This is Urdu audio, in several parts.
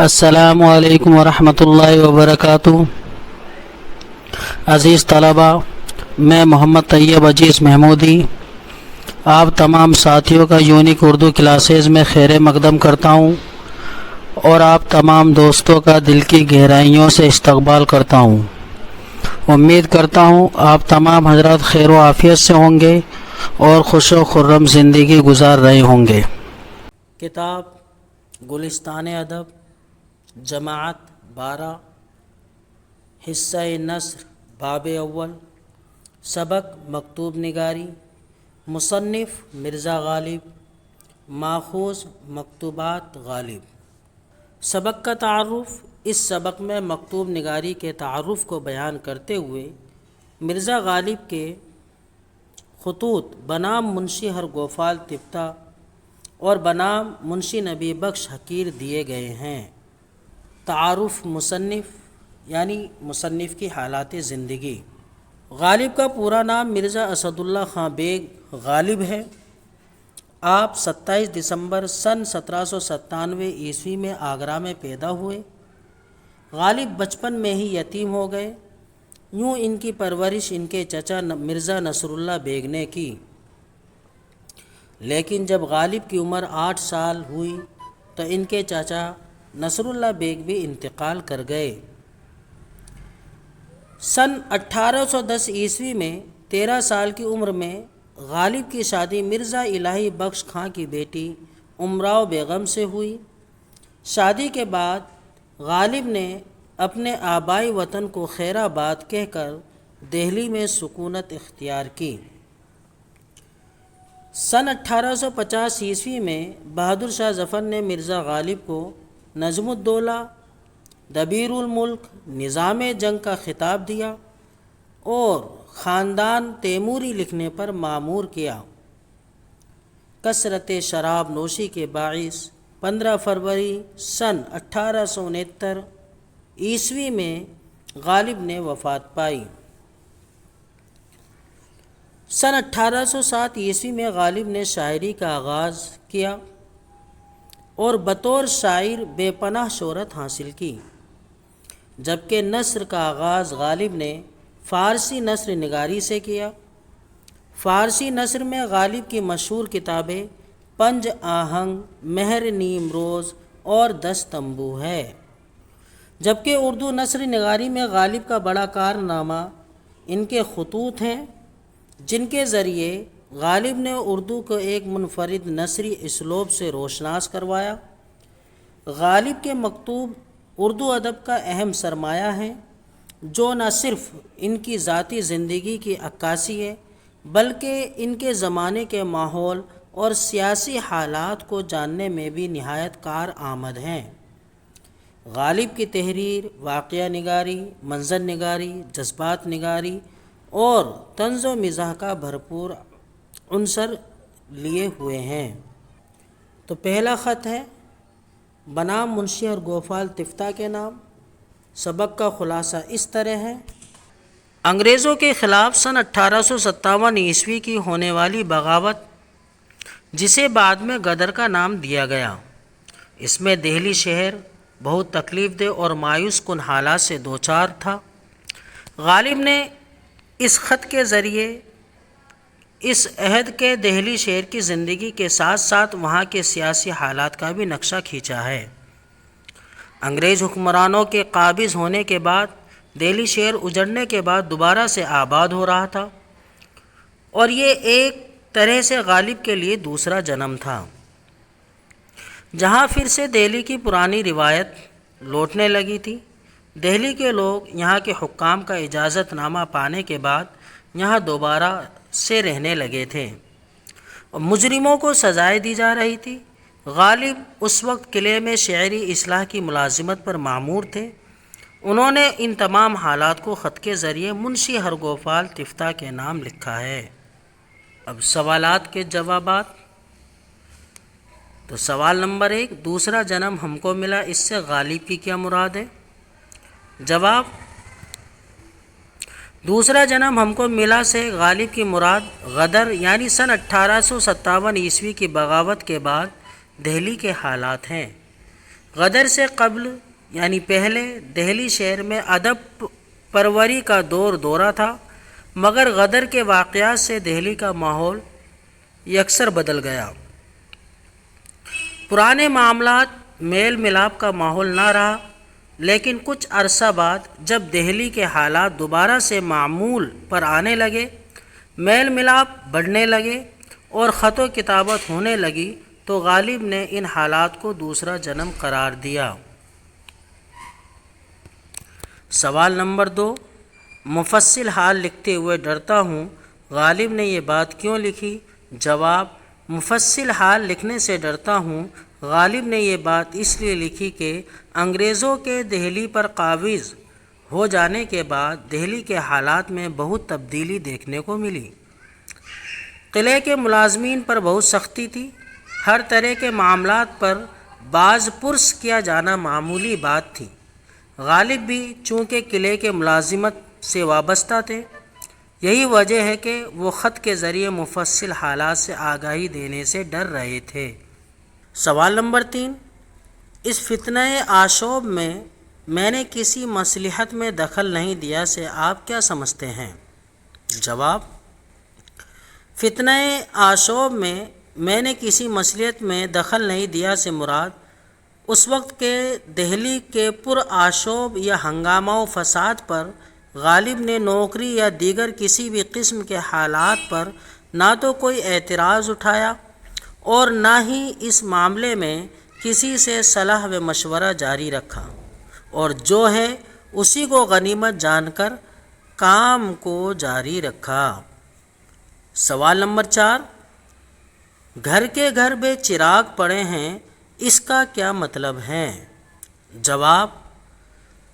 السلام علیکم ورحمۃ اللہ وبرکاتہ۔ عزیز طلباء، میں محمد طیب عزیز محمودی آپ تمام ساتھیوں کا یونیک اردو کلاسز میں خیر مقدم کرتا ہوں اور آپ تمام دوستوں کا دل کی گہرائیوں سے استقبال کرتا ہوں۔ امید کرتا ہوں آپ تمام حضرات خیر و عافیت سے ہوں گے اور خوش و خرم زندگی گزار رہے ہوں گے۔ کتاب گلستان ادب جماعت 12 حصہ نثر باب اول سبق مکتوب نگاری مصنف مرزا غالب ماخوذ مکتوبات غالب۔ سبق کا تعارف۔ اس سبق میں مکتوب نگاری کے تعارف کو بیان کرتے ہوئے مرزا غالب کے خطوط بنام منشی ہرگوفال تفتہ اور بنام منشی نبی بخش حقیر دیے گئے ہیں۔ تعارف۔ مصنف یعنی مصنف کی حالات زندگی۔ غالب کا پورا نام مرزا اسد اللہ خاں بیگ غالب ہے۔ آپ 27 دسمبر سن 1797 عیسوی میں آگرہ میں پیدا ہوئے۔ غالب بچپن میں ہی یتیم ہو گئے۔ یوں ان کی پرورش ان کے چچا مرزا نصر اللہ بیگ نے کی، لیکن جب غالب کی عمر 8 سال ہوئی تو ان کے چاچا نصر اللہ بیگ بھی انتقال کر گئے۔ سن 1810 عیسوی میں 13 سال کی عمر میں غالب کی شادی مرزا الہی بخش خاں کی بیٹی امراؤ بیگم سے ہوئی۔ شادی کے بعد غالب نے اپنے آبائی وطن کو خیر آباد کہہ کر دہلی میں سکونت اختیار کی۔ سن 1850 عیسوی میں بہادر شاہ ظفر نے مرزا غالب کو نظم الدولہ، دبیر الملک، نظام جنگ کا خطاب دیا اور خاندان تیموری لکھنے پر مامور کیا۔ کثرت شراب نوشی کے باعث 15 فروری سن 1869 عیسوی میں غالب نے وفات پائی۔ سن 1807 عیسوی میں غالب نے شاعری کا آغاز کیا اور بطور شاعر بے پناہ شہرت حاصل کی، جبکہ نثر کا آغاز غالب نے فارسی نثر نگاری سے کیا۔ فارسی نثر میں غالب کی مشہور کتابیں پنج آہنگ، مہر نیم روز اور 10 تمبو ہے، جبکہ اردو نثر نگاری میں غالب کا بڑا کارنامہ ان کے خطوط ہیں، جن کے ذریعے غالب نے اردو کو ایک منفرد نثری اسلوب سے روشناس کروایا۔ غالب کے مکتوب اردو ادب کا اہم سرمایہ ہیں، جو نہ صرف ان کی ذاتی زندگی کی عکاسی ہے بلکہ ان کے زمانے کے ماحول اور سیاسی حالات کو جاننے میں بھی نہایت کارآمد ہیں۔ غالب کی تحریر واقعہ نگاری، منظر نگاری، جذبات نگاری اور طنز و مزاح کا بھرپور عنصر لیے ہوئے ہیں۔ تو پہلا خط ہے بنام منشی ہرگوفال تفتہ کے نام۔ سبق کا خلاصہ اس طرح ہے۔ انگریزوں کے خلاف سن 1857 عیسوی کی ہونے والی بغاوت، جسے بعد میں غدر کا نام دیا گیا، اس میں دہلی شہر بہت تکلیف دہ اور مایوس کن حالات سے دوچار تھا۔ غالب نے اس خط کے ذریعے اس عہد کے دہلی شہر کی زندگی کے ساتھ ساتھ وہاں کے سیاسی حالات کا بھی نقشہ کھینچا ہے۔ انگریز حکمرانوں کے قابض ہونے کے بعد دہلی شہر اجڑنے کے بعد دوبارہ سے آباد ہو رہا تھا، اور یہ ایک طرح سے غالب کے لیے دوسرا جنم تھا، جہاں پھر سے دہلی کی پرانی روایت لوٹنے لگی تھی۔ دہلی کے لوگ یہاں کے حکام کا اجازت نامہ پانے کے بعد یہاں دوبارہ سے رہنے لگے تھے اور مجرموں کو سزائیں دی جا رہی تھی۔ غالب اس وقت قلعے میں شعری اصلاح کی ملازمت پر مامور تھے۔ انہوں نے ان تمام حالات کو خط کے ذریعے منشی ہرگوفال تفتہ کے نام لکھا ہے۔ اب سوالات کے جوابات۔ تو سوال نمبر 1، دوسرا جنم ہم کو ملا، اس سے غالب کی کیا مراد ہے؟ جواب، دوسرا جنم ہم کو ملا سے غالب کی مراد غدر یعنی سن 1857 عیسوی کی بغاوت کے بعد دہلی کے حالات ہیں۔ غدر سے قبل یعنی پہلے دہلی شہر میں ادب پروری کا دورہ تھا، مگر غدر کے واقعات سے دہلی کا ماحول یکسر بدل گیا۔ پرانے معاملات میل ملاپ کا ماحول نہ رہا، لیکن کچھ عرصہ بعد جب دہلی کے حالات دوبارہ سے معمول پر آنے لگے، میل ملاپ بڑھنے لگے اور خط و کتابت ہونے لگی، تو غالب نے ان حالات کو دوسرا جنم قرار دیا۔ سوال نمبر 2، مفصل حال لکھتے ہوئے ڈرتا ہوں، غالب نے یہ بات کیوں لکھی؟ جواب، مفصل حال لکھنے سے ڈرتا ہوں غالب نے یہ بات اس لیے لکھی کہ انگریزوں کے دہلی پر قابض ہو جانے کے بعد دہلی کے حالات میں بہت تبدیلی دیکھنے کو ملی۔ قلعے کے ملازمین پر بہت سختی تھی، ہر طرح کے معاملات پر باز پرس کیا جانا معمولی بات تھی۔ غالب بھی چونکہ قلعے کے ملازمت سے وابستہ تھے، یہی وجہ ہے کہ وہ خط کے ذریعے مفصل حالات سے آگاہی دینے سے ڈر رہے تھے۔ سوال نمبر 3، اس فتنہ آشوب میں نے کسی مصلحت میں دخل نہیں دیا سے آپ کیا سمجھتے ہیں؟ جواب، فتنہ آشوب میں نے کسی مصلحت میں دخل نہیں دیا سے مراد اس وقت کے دہلی کے پر آشوب یا ہنگامہ و فساد پر غالب نے نوکری یا دیگر کسی بھی قسم کے حالات پر نہ تو کوئی اعتراض اٹھایا اور نہ ہی اس معاملے میں کسی سے صلاح و مشورہ جاری رکھا، اور جو ہے اسی کو غنیمت جان کر کام کو جاری رکھا۔ سوال نمبر 4، گھر کے گھر بے چراغ پڑے ہیں، اس کا کیا مطلب ہے؟ جواب،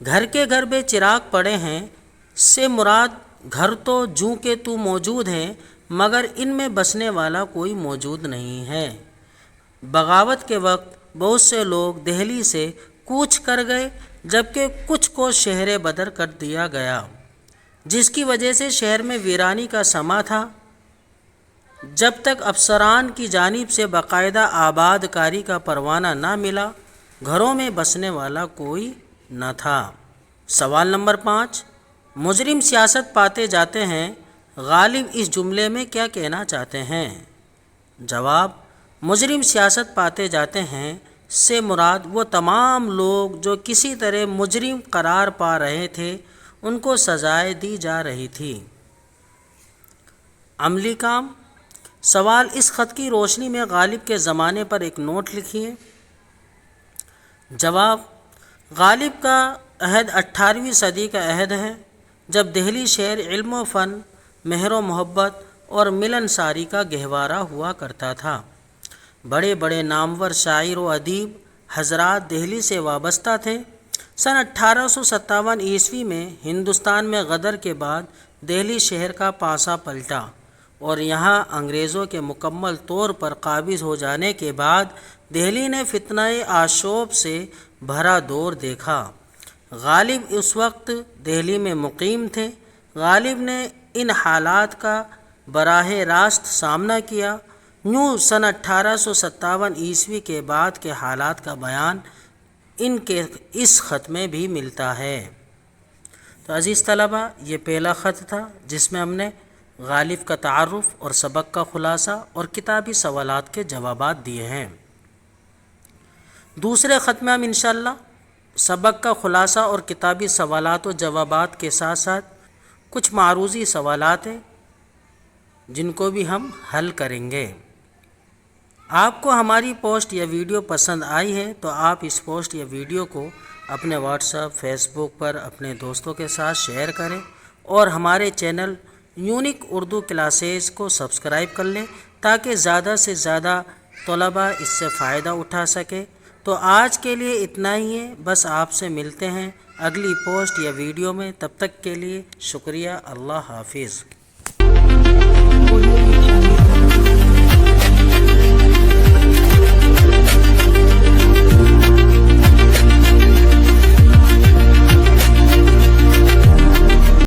گھر کے گھر بے چراغ پڑے ہیں سے مراد گھر تو جوں کہ تو موجود ہیں، مگر ان میں بسنے والا کوئی موجود نہیں ہے۔ بغاوت کے وقت بہت سے لوگ دہلی سے کوچ کر گئے، جبکہ کچھ کو شہر بدر کر دیا گیا، جس کی وجہ سے شہر میں ویرانی کا سما تھا۔ جب تک افسران کی جانب سے باقاعدہ آباد کاری کا پروانہ نہ ملا، گھروں میں بسنے والا کوئی نہ تھا۔ سوال نمبر 5، مجرم سیاست پاتے جاتے ہیں، غالب اس جملے میں کیا کہنا چاہتے ہیں؟ جواب، مجرم سیاست پاتے جاتے ہیں سے مراد وہ تمام لوگ جو کسی طرح مجرم قرار پا رہے تھے، ان کو سزائیں دی جا رہی تھی۔ عملی کام۔ سوال، اس خط کی روشنی میں غالب کے زمانے پر ایک نوٹ لکھیے۔ جواب، غالب کا عہد 18ویں صدی کا عہد ہے، جب دہلی شہر علم و فن، مہر و محبت اور ملنساری کا گہوارہ ہوا کرتا تھا۔ بڑے بڑے نامور شاعر و ادیب حضرات دہلی سے وابستہ تھے۔ سن 1857 عیسوی میں ہندوستان میں غدر کے بعد دہلی شہر کا پانسا پلٹا، اور یہاں انگریزوں کے مکمل طور پر قابض ہو جانے کے بعد دہلی نے فتنہ آشوب سے بھرا دور دیکھا۔ غالب اس وقت دہلی میں مقیم تھے۔ غالب نے ان حالات کا براہ راست سامنا کیا۔ یوں سن 1857 عیسوی کے بعد کے حالات کا بیان ان کے اس خط میں بھی ملتا ہے۔ تو عزیز طلبہ، یہ پہلا خط تھا جس میں ہم نے غالب کا تعارف اور سبق کا خلاصہ اور کتابی سوالات کے جوابات دیے ہیں۔ دوسرے خط میں ہم انشاءاللہ سبق کا خلاصہ اور کتابی سوالات و جوابات کے ساتھ ساتھ کچھ معروضی سوالات ہیں جن کو بھی ہم حل کریں گے۔ آپ کو ہماری پوسٹ یا ویڈیو پسند آئی ہے تو آپ اس پوسٹ یا ویڈیو کو اپنے واٹس ایپ، فیس بک پر اپنے دوستوں کے ساتھ شیئر کریں، اور ہمارے چینل یونیک اردو کلاسز کو سبسکرائب کر لیں تاکہ زیادہ سے زیادہ طلباء اس سے فائدہ اٹھا سکے۔ تو آج کے لیے اتنا ہی ہے، بس آپ سے ملتے ہیں اگلی پوسٹ یا ویڈیو میں، تب تک کے لیے شکریہ، اللہ حافظ۔